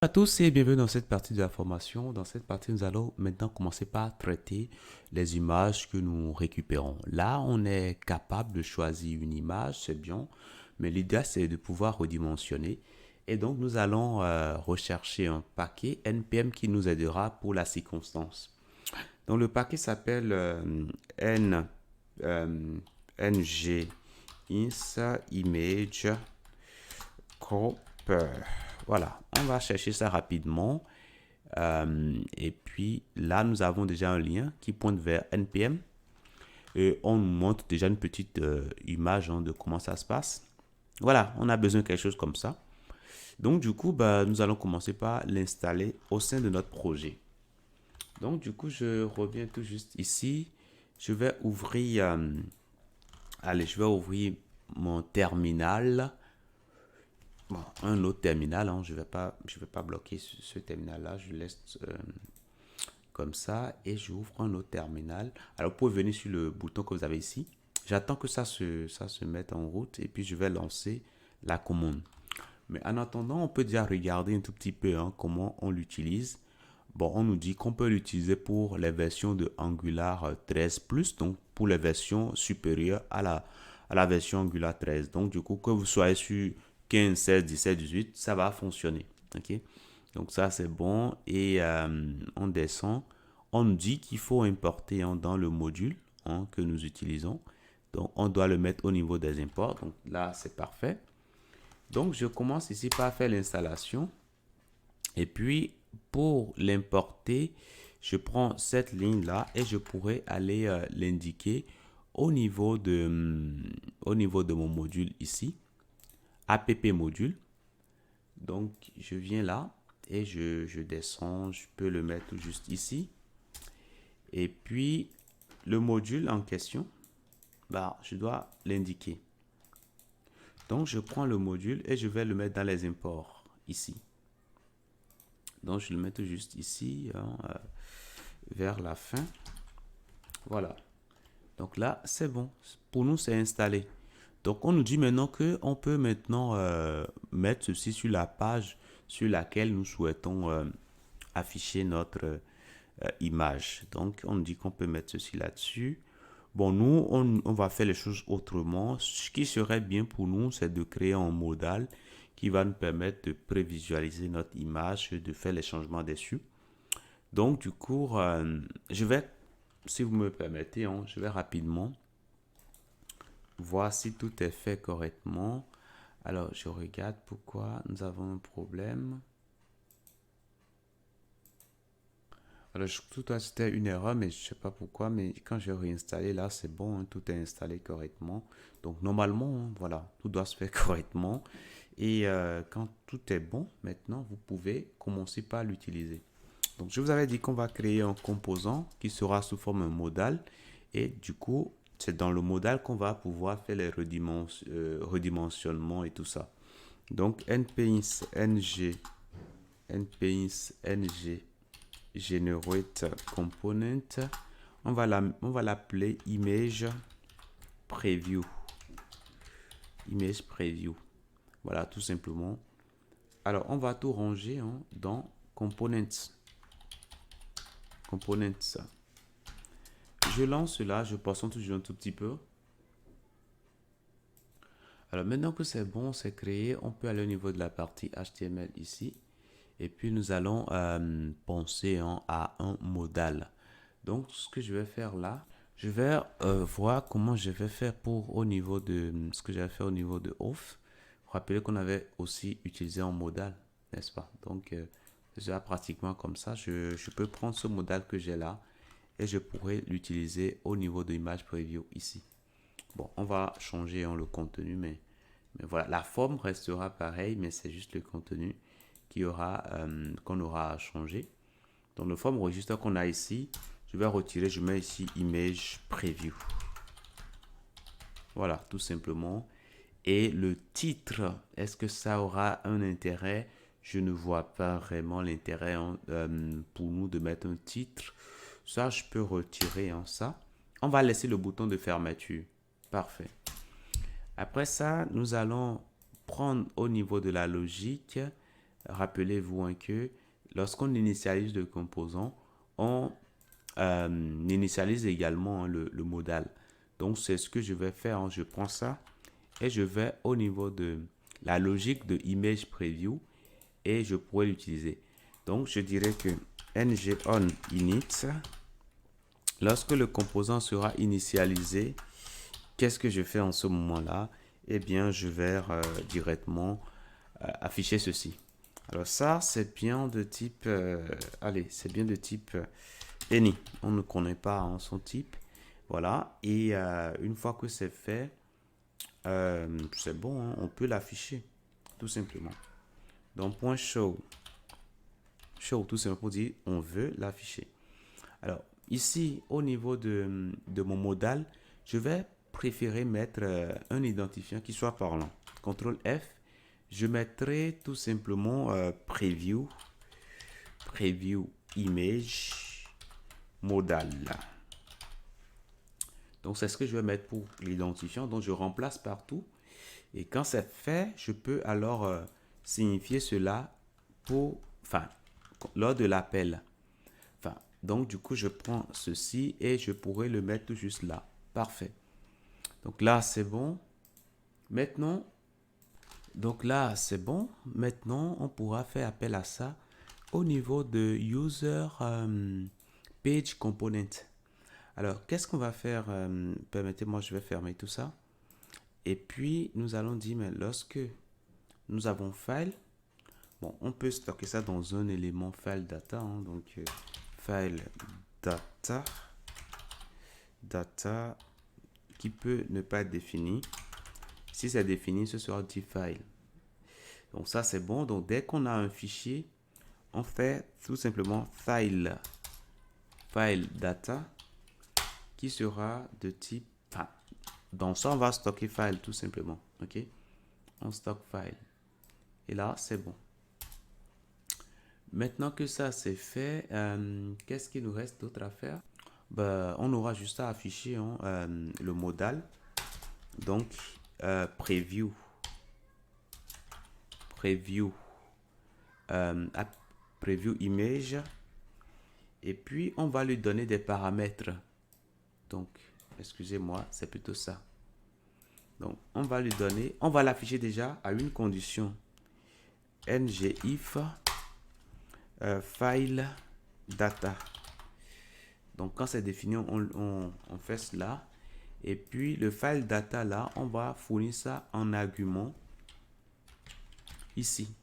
À tous et bienvenue dans cette partie de la formation. Dans cette partie, nous allons maintenant commencer par traiter les images que nous récupérons. Là, on est capable de choisir une image, c'est bien, mais l'idée, c'est de pouvoir redimensionner. Et donc, nous allons rechercher un paquet NPM qui nous aidera pour la circonstance. Donc, le paquet s'appelle N, euh, NG Ins Image Cropper. Voilà, on va chercher ça rapidement. Et puis là, nous avons déjà un lien qui pointe vers NPM. Et on nous montre déjà une petite image de comment ça se passe. Voilà, on a besoin de quelque chose comme ça. Donc du coup, nous allons commencer par l'installer au sein de notre projet. Donc du coup, je reviens tout juste ici. Je vais ouvrir, allez, je vais ouvrir mon terminal. Bon, un autre terminal, hein, je vais pas bloquer ce terminal-là, je laisse comme ça et j'ouvre un autre terminal. Alors, vous pouvez venir sur le bouton que vous avez ici. J'attends que ça se mette en route et puis je vais lancer la commande. Mais en attendant, on peut déjà regarder un tout petit peu comment on l'utilise. Bon, on nous dit qu'on peut l'utiliser pour les versions de Angular 13 plus, donc pour les versions supérieures à la version Angular 13. Donc, du coup, que vous soyez sur 15, 16, 17, 18, ça va fonctionner. OK? Donc, ça, c'est bon. Et on descend. On nous dit qu'il faut importer dans le module que nous utilisons. Donc, on doit le mettre au niveau des imports. Donc, là, c'est parfait. Donc, je commence ici par faire l'installation. Et puis, pour l'importer, je prends cette ligne-là et je pourrais aller l'indiquer au niveau de mon module ici, app module. Donc, je viens là et je descends, je peux le mettre juste ici. Et puis, le module en question, je dois l'indiquer. Donc, je prends le module et je vais le mettre dans les imports ici. Donc, je le mets tout juste ici, vers la fin. Voilà. Donc là, c'est bon. Pour nous, c'est installé. Donc, on nous dit maintenant qu'on peut maintenant mettre ceci sur la page sur laquelle nous souhaitons afficher notre image. Donc, on nous dit qu'on peut mettre ceci là-dessus. Bon, nous, on va faire les choses autrement. Ce qui serait bien pour nous, c'est de créer un modal qui va nous permettre de prévisualiser notre image, de faire les changements dessus. Donc, du coup, je vais, si vous me permettez, je vais rapidement voir si tout est fait correctement. Alors, je regarde pourquoi nous avons un problème. Alors, tout à c'était une erreur, mais je ne sais pas pourquoi. Mais quand j'ai réinstallé, là, c'est bon, tout est installé correctement. Donc, normalement, voilà, tout doit se faire correctement. Et quand tout est bon, maintenant, vous pouvez commencer par l'utiliser. Donc, je vous avais dit qu'on va créer un composant qui sera sous forme modal. Et du coup, c'est dans le modal qu'on va pouvoir faire les redimensionnements et tout ça. Donc, npins ng generate component. On va l'appeler image preview. Image preview. Voilà, tout simplement. Alors, on va tout ranger dans components. Components. Je lance cela, je patiente toujours un tout petit peu. Alors, maintenant que c'est bon, c'est créé, on peut aller au niveau de la partie HTML ici. Et puis, nous allons penser à un modal. Donc, ce que je vais faire là, je vais voir comment je vais faire pour au niveau de ce que j'avais fait au niveau de off. Rappelez qu'on avait aussi utilisé un modal, n'est-ce pas? Donc, déjà pratiquement comme ça, je peux prendre ce modal que j'ai là et je pourrais l'utiliser au niveau de l'image preview ici. Bon, on va changer le contenu, mais voilà, la forme restera pareille, mais c'est juste le contenu qu'on aura à changer. Donc, le forme register qu'on a ici, je vais retirer, je mets ici image preview. Voilà, tout simplement. Et le titre, est-ce que ça aura un intérêt? Je ne vois pas vraiment l'intérêt pour nous de mettre un titre. Ça, je peux retirer ça. On va laisser le bouton de fermeture. Parfait. Après ça, nous allons prendre au niveau de la logique rappelez-vous hein, que lorsqu'on initialise le composant, on initialise également hein, le modal. Donc, c'est ce que je vais faire. Hein. Je prends ça et je vais au niveau de la logique de image preview et je pourrais l'utiliser. Donc, je dirais que ng on init, lorsque le composant sera initialisé, qu'est-ce que je fais en ce moment-là? Eh bien, je vais directement afficher ceci. Alors ça, c'est bien de type, allez, c'est bien de type any. On ne connaît pas hein, son type. Voilà. Et une fois que c'est fait, c'est bon, hein, on peut l'afficher, tout simplement. Donc, point show, tout simplement pour dire on veut l'afficher. Alors, ici, au niveau de mon modal, je vais préférer mettre un identifiant qui soit parlant. CTRL F, je mettrai tout simplement preview image modal. Donc, c'est ce que je vais mettre pour l'identifiant. Donc, je remplace partout. Et quand c'est fait, je peux alors signifier cela pour, enfin, lors de l'appel. Enfin, donc, du coup, je prends ceci et je pourrais le mettre tout juste là. Parfait. Donc là, c'est bon. Maintenant, donc là, c'est bon. Maintenant, on pourra faire appel à ça au niveau de User Page Component. Alors, qu'est-ce qu'on va faire? Permettez-moi, je vais fermer tout ça. Et puis, nous allons dire, mais lorsque nous avons file, bon, on peut stocker ça dans un élément file data. Hein, donc, file data qui peut ne pas être défini. Si c'est défini, ce sera type file. Donc ça, c'est bon. Donc, dès qu'on a un fichier, on fait tout simplement file data qui sera de type, enfin, dans ça, on va stocker file tout simplement. OK? On stocke file. Et là, c'est bon. Maintenant que ça, c'est fait, qu'est-ce qu'il nous reste d'autre à faire? Ben, on aura juste à afficher hein, le modal. Donc, preview image. Et puis, on va lui donner des paramètres. Donc, excusez-moi, c'est plutôt ça. Donc, on va lui donner, on va l'afficher déjà à une condition. ngIf file data. Donc, quand c'est défini, on fait cela. Et puis, le file data là, on va fournir ça en argument ici.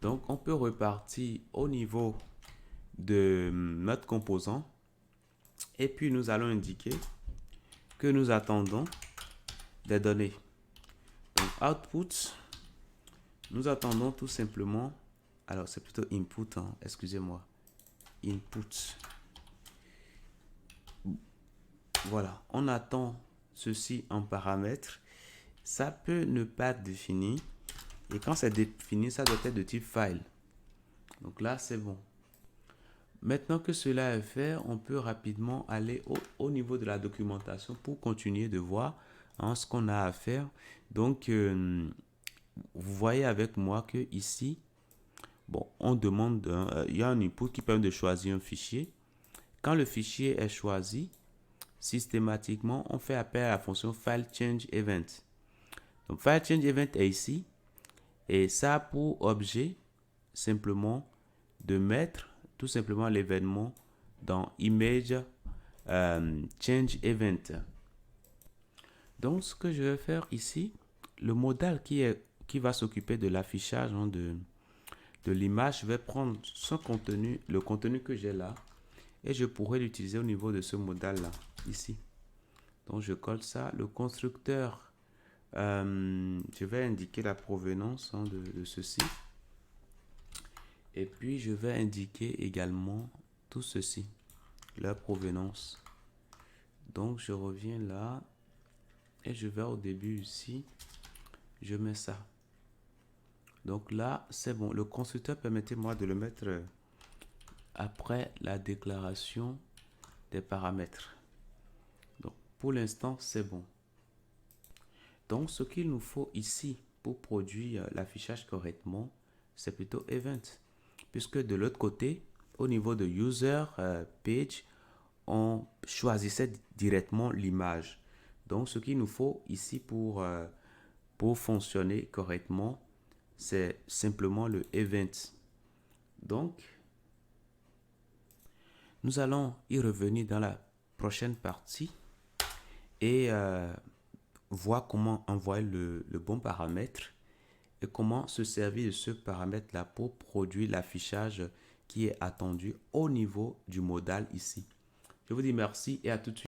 Donc, on peut repartir au niveau de notre composant. Et puis, nous allons indiquer que nous attendons des données. Donc, output, nous attendons tout simplement, alors c'est plutôt input, hein, excusez-moi, input. Voilà, on attend ceci en paramètre. Ça peut ne pas être défini. Et quand c'est défini, ça doit être de type file. Donc là, c'est bon. Maintenant que cela est fait, on peut rapidement aller au niveau de la documentation pour continuer de voir hein, ce qu'on a à faire. Donc, vous voyez avec moi que ici, bon, on demande, il y a un input qui permet de choisir un fichier. Quand le fichier est choisi, systématiquement, on fait appel à la fonction file change event. Donc, file change event est ici. Et ça a pour objet simplement de mettre tout simplement l'événement dans image change event. Donc, ce que je vais faire ici, le modal qui va s'occuper de l'affichage hein, de l'image, je vais prendre son contenu, le contenu que j'ai là, et je pourrais l'utiliser au niveau de ce modal là, ici. Donc, je colle ça. Le constructeur, je vais indiquer la provenance hein, de ceci. Et puis, je vais indiquer également tout ceci, leur provenance. Donc, je reviens là et je vais au début ici. Je mets ça. Donc là, c'est bon. Le constructeur, permettez-moi de le mettre après la déclaration des paramètres. Donc, pour l'instant, c'est bon. Donc, ce qu'il nous faut ici pour produire l'affichage correctement, c'est plutôt event. Puisque de l'autre côté, au niveau de user page, on choisissait directement l'image. Donc, ce qu'il nous faut ici pour fonctionner correctement, c'est simplement le event. Donc, nous allons y revenir dans la prochaine partie et voir comment envoyer le bon paramètre et comment se servir de ce paramètre-là pour produire l'affichage qui est attendu au niveau du modal ici. Je vous dis merci et à tout de suite.